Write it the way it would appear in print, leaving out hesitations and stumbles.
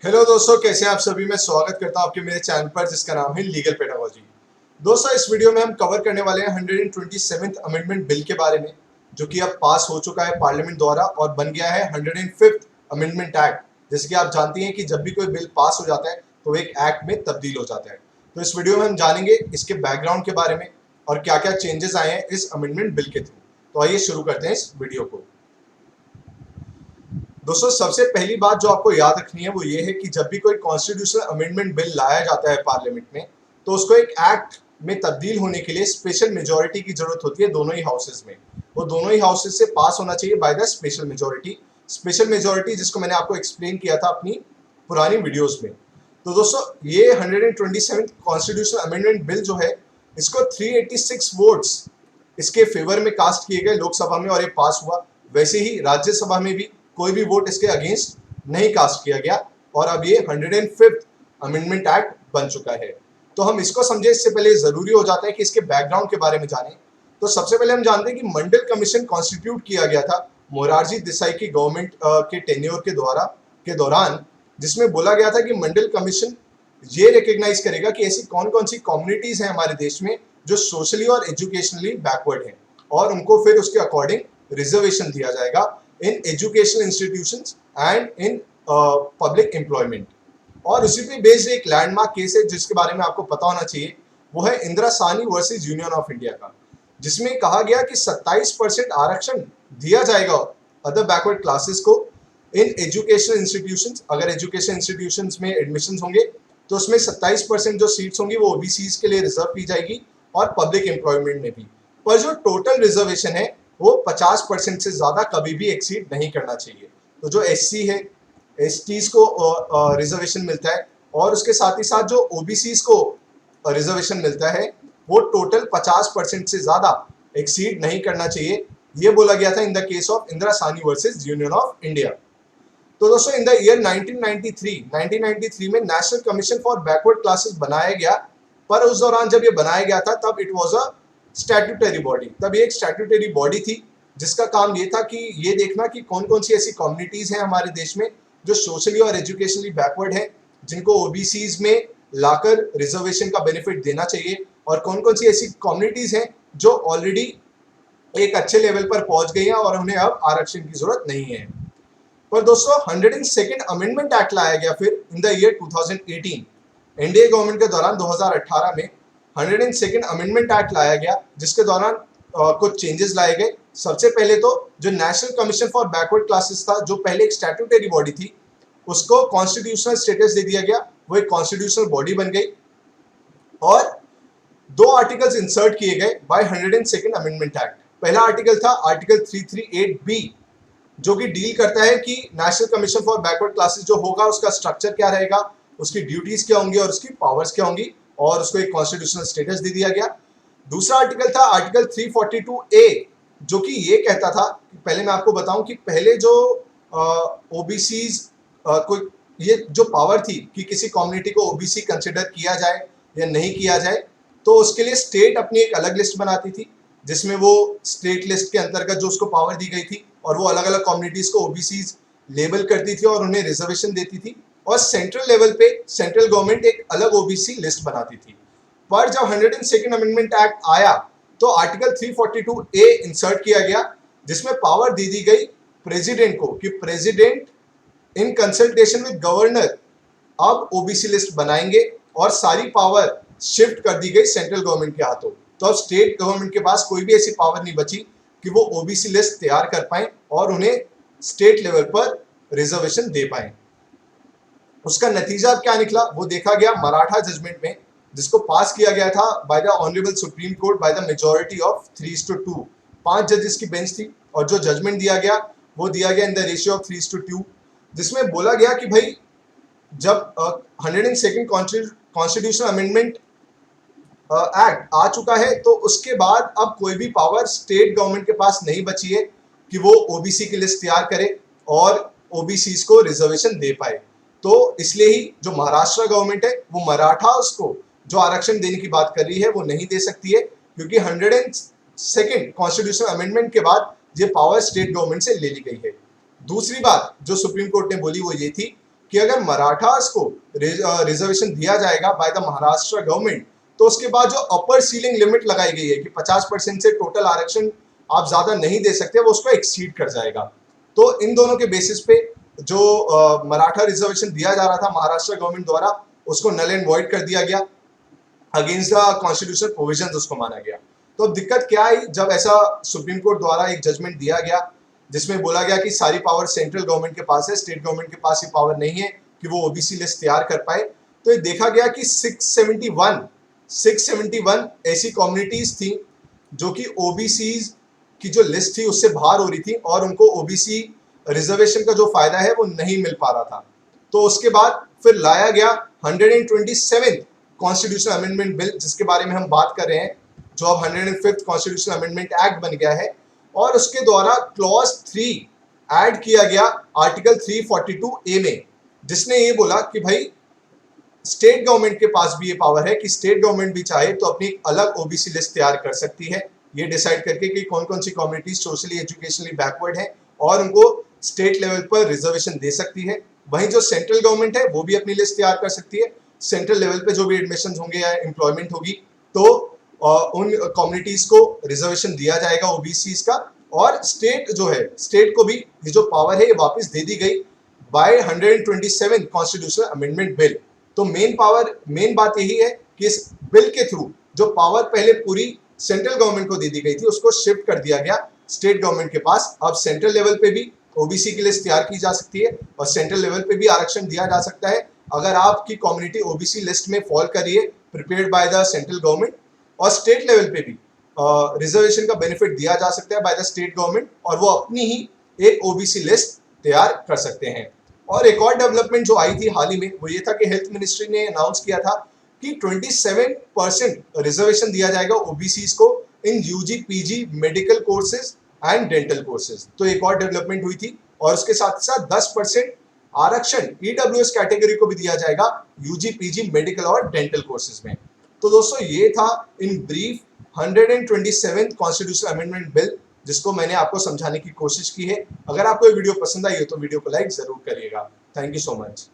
Hello दोस्तों, कैसे हैं आप सभी। मैं स्वागत करता हूं आपके मेरे चैनल पर जिसका नाम है लीगल पेडागोजी। दोस्तों, इस वीडियो में हम कवर करने वाले हैं 127th अमेंडमेंट बिल के बारे में, जो कि अब पास हो चुका है पार्लियामेंट द्वारा और बन गया है 105th अमेंडमेंट एक्ट। जैसे कि आप जानती हैं कि जब भी कोई बिल पास हो जाता है तो एक एक्ट में तब्दील हो जाता है। तो इस वीडियो में हम जानेंगे इसके बैकग्राउंड के बारे में और क्या क्या चेंजेस आए हैं इस अमेंडमेंट बिल के थ्रू। तो आइए शुरू करते हैं इस वीडियो को। दोस्तों, सबसे पहली बात जो आपको याद रखनी है वो ये है कि जब भी कोई कॉन्स्टिट्यूशनल अमेंडमेंट बिल लाया जाता है पार्लियामेंट में, तो उसको एक एक्ट में तब्दील होने के लिए स्पेशल मेजोरिटी की जरूरत होती है दोनों ही हाउसेज में। वो दोनों ही हाउसेज से पास होना चाहिए by the special majority. Special majority जिसको मैंने आपको एक्सप्लेन किया था अपनी पुरानी वीडियोस में। तो दोस्तों, ये 127th कॉन्स्टिट्यूशनल अमेंडमेंट बिल जो है, इसको 386 वोट्स इसके फेवर में कास्ट किए गए लोकसभा में और ये पास हुआ। वैसे ही राज्यसभा में भी कोई भी वोट इसके अगेंस्ट नहीं कास्ट किया गया और अब ये 105th अमेंडमेंट एक्ट बन चुका है। तो हम इसको समझे इससे पहले जरूरी हो जाता है कि इसके बैकग्राउंड के बारे में जानें। तो सबसे पहले हम जानते हैं कि मंडल कमीशन कॉन्स्टिट्यूट किया गया था मोरारजी देसाई की गवर्नमेंट के टेन्योर के दौरान, जिसमें बोला गया था कि मंडल कमीशन ये रिकग्नाइज करेगा कि ऐसी कौन कौन सी कम्युनिटीज हैं हमारे देश में जो सोशली और एजुकेशनली बैकवर्ड हैं, और उनको फिर उसके अकॉर्डिंग रिजर्वेशन दिया जाएगा in educational institutions and in public employment. और उसी पे बेस्ड एक लैंडमार्क केस है जिसके बारे में आपको पता होना चाहिए, वो है Indira Sahni versus union of India का, जिसमें कहा गया कि 27% आरक्षण दिया जाएगा अदर बैकवर्ड क्लासेस को इन एजुकेशनल इंस्टीट्यूशंस। अगर एजुकेशन इंस्टीट्यूशंस में एडमिशन होंगे तो उसमें 27% जो सीट्स होंगी वो ओबीसीज के लिए रिजर्व की जाएगी और पब्लिक एम्प्लॉयमेंट में भी। पर जो टोटल रिजर्वेशन है वो 50% से ज्यादा कभी भी एक्सीड नहीं करना चाहिए। तो जो एससी है, एसटीज को रिजर्वेशन मिलता है और उसके साथ ही साथ जो ओबीसीज को रिजर्वेशन मिलता है वो टोटल 50% से ज्यादा एक्सीड नहीं करना चाहिए। ये बोला गया था in the case of Indira Sahni versus union of India. तो दोस्तों, इन द ईयर 1993 में national commission for backward classes बनाया गया। पर उस दौरान जब ये बनाया गया था तब it was a statutory body. तब ये एक स्टैट्यूटरी बॉडी थी जिसका काम ये था कि ये देखना कि कौन कौन सी ऐसी कम्युनिटीज हैं हमारे देश में जो सोशली और एजुकेशनली बैकवर्ड है, जिनको ओबीसीज में लाकर रिजर्वेशन का बेनिफिट देना चाहिए, और कौन कौन सी ऐसी कम्युनिटीज हैं जो ऑलरेडी एक अच्छे लेवल पर पहुंच गई हैं और उन्हें अब आरक्षण की जरूरत नहीं है। पर दोस्तों, 102nd अमेंडमेंट एक्ट लाया गया फिर in the year 2018। NDA government के दौरान 2018 में 102nd अमेंडमेंट एक्ट लाया गया, जिसके दौरान कुछ चेंजेस लाए गए। सबसे पहले तो जो national commission for backward classes था, जो पहले एक स्टैट्यूटरी बॉडी थी, उसको कॉन्स्टिट्यूशनल स्टेटस दे दिया गया। वो एक कॉन्स्टिट्यूशनल बॉडी बन गई और दो आर्टिकल्स इंसर्ट किए गए बाय 102nd अमेंडमेंट एक्ट। पहला आर्टिकल था आर्टिकल 338B, जो कि डील करता है कि national commission for backward classes जो होगा उसका स्ट्रक्चर क्या रहेगा, उसकी ड्यूटीज क्या होंगी और उसकी पावर्स क्या होंगी, और उसको एक कॉन्स्टिट्यूशनल स्टेटस दे दिया गया। दूसरा आर्टिकल था आर्टिकल 342A, जो कि ये कहता था, पहले मैं आपको बताऊं कि पहले जो ओबीसीज को ये जो पावर थी कि किसी कम्युनिटी को ओबीसी कंसिडर किया जाए या नहीं किया जाए, तो उसके लिए स्टेट अपनी एक अलग लिस्ट बनाती थी, जिसमें वो स्टेट लिस्ट के अंतर्गत जो उसको पावर दी गई थी, और वो अलग अलग कम्युनिटीज को ओबीसीज लेबल करती थी और उन्हें रिजर्वेशन देती थी। और सेंट्रल लेवल पे सेंट्रल गवर्नमेंट एक अलग ओबीसी लिस्ट बनाती थी। पर जब 102nd अमेंडमेंट एक्ट आया तो आर्टिकल 342A इंसर्ट किया गया, जिसमें पावर दे दी गई प्रेसिडेंट को कि president in consultation with governor अब ओबीसी लिस्ट बनाएंगे, और सारी पावर शिफ्ट कर दी गई सेंट्रल गवर्नमेंट के हाथों। तो अब स्टेट गवर्नमेंट के पास कोई भी ऐसी पावर नहीं बची कि वो ओबीसी लिस्ट तैयार कर पाए और उन्हें स्टेट लेवल पर रिजर्वेशन दे पाए। उसका नतीजा क्या निकला वो देखा गया मराठा जजमेंट में, जिसको पास किया गया था by the honourable supreme court by the majority of 3:2। 5 जजेस की बेंच थी और जो जजमेंट दिया गया वो दिया गया इन द रेशियो ऑफ 3:2, जिसमें बोला गया कि भाई जब 102nd कॉन्स्टिट्यूशनल अमेंडमेंट एक्ट आ चुका है तो उसके बाद अब कोई भी पावर स्टेट गवर्नमेंट के पास नहीं बची है कि वो ओबीसी की लिस्ट तैयार करे और ओबीसीज को रिजर्वेशन दे पाए। तो इसलिए ही जो महाराष्ट्र गवर्नमेंट है वो मराठा उसको जो आरक्षण देने की बात कर रही है वो नहीं दे सकती है, क्योंकि 102nd कॉन्स्टिट्यूशनल अमेंडमेंट के बाद ये पावर स्टेट गवर्नमेंट से ले ली गई है। दूसरी बात जो सुप्रीम कोर्ट ने बोली वो ये थी कि अगर मराठास को रिजर्वेशन दिया जाएगा बाय द महाराष्ट्र गवर्नमेंट, तो उसके बाद जो अपर सीलिंग लिमिट लगाई गई है कि 50% से टोटल आरक्षण आप ज्यादा नहीं दे सकते, वो उसको एक्सीड कर जाएगा। तो इन दोनों के बेसिस पे जो मराठा रिजर्वेशन दिया जा रहा था महाराष्ट्र गवर्नमेंट द्वारा, उसको नल एंड वॉइड कर दिया गया, अगेंस्ट द कॉन्स्टिट्यूशनल प्रोविजंस उसको माना गया। तो अब दिक्कत क्या आई, जब ऐसा सुप्रीम कोर्ट द्वारा एक जजमेंट दिया गया जिसमें बोला गया कि सारी पावर सेंट्रल गवर्नमेंट के पास है, स्टेट गवर्नमेंट के पास ये पावर नहीं है कि वो ओबीसी लिस्ट तैयार कर पाए, तो ये देखा गया कि 671 ऐसी कम्युनिटीज थी जो कि ओबीसी की जो लिस्ट थी उससे बाहर हो रही थी और उनको ओबीसी रिजर्वेशन का जो फायदा है वो नहीं मिल पा रहा था। तो उसके बाद फिर लाया गया 127th कॉन्स्टिट्यूशनल अमेंडमेंट बिल, जिसके बारे में हम बात कर रहे हैं, जो अब 105th कॉन्स्टिट्यूशनल अमेंडमेंट एक्ट बन गया है, और उसके द्वारा क्लॉज 3 ऐड किया गया आर्टिकल 342A में, जिसने ये बोला कि भाई स्टेट गवर्नमेंट के पास भी ये पावर है कि स्टेट गवर्नमेंट भी चाहे तो अपनी अलग ओबीसी लिस्ट तैयार कर सकती है, ये डिसाइड करके कि कौन कौन सी कम्युनिटीज सोशली एजुकेशनली बैकवर्ड है और उनको स्टेट लेवल पर रिजर्वेशन दे सकती है। वहीं जो सेंट्रल गवर्नमेंट है वो भी अपनी लिस्ट तैयार कर सकती है, सेंट्रल लेवल पे जो भी एडमिशन होंगे या एम्प्लॉयमेंट होगी तो उन कम्युनिटीज को रिजर्वेशन दिया जाएगा ओबीसी का, और स्टेट जो है, स्टेट को भी ये जो पावर है ये वापस दे दी गई बाय 127 कॉन्स्टिट्यूशनल अमेंडमेंट बिल। तो मेन बात यही है कि इस बिल के थ्रू जो पावर पहले पूरी सेंट्रल गवर्नमेंट को दे दी गई थी उसको शिफ्ट कर दिया गया स्टेट गवर्नमेंट के पास। अब सेंट्रल लेवल पे भी ओबीसी की लिस्ट तैयार की जा सकती है और सेंट्रल लेवल पे भी आरक्षण दिया जा सकता है अगर आपकी कम्युनिटी ओबीसी लिस्ट में फॉल करी है prepared by the central government, और स्टेट लेवल पे भी रिजर्वेशन का बेनिफिट दिया जा सकता है बाय द स्टेट गवर्नमेंट और वो अपनी ही एक ओबीसी लिस्ट तैयार कर सकते हैं। और एक और डेवलपमेंट जो आई थी हाल ही में वो ये था कि हेल्थ मिनिस्ट्री ने अनाउंस किया था कि 27% रिजर्वेशन दिया जाएगा ओबीसीज को in UG PG medical courses and dental courses. तो एक और डेवलपमेंट हुई थी, और उसके साथ साथ 10% आरक्षण ईडब्ल्यूएस कैटेगरी को भी दिया जाएगा यूजी पीजी मेडिकल और डेंटल कोर्सेज में। तो दोस्तों ये था in brief 127th constitutional amendment bill, जिसको मैंने आपको समझाने की कोशिश की है। अगर आपको ये वीडियो पसंद आई हो तो वीडियो को लाइक जरूर करिएगा। Thank you so much.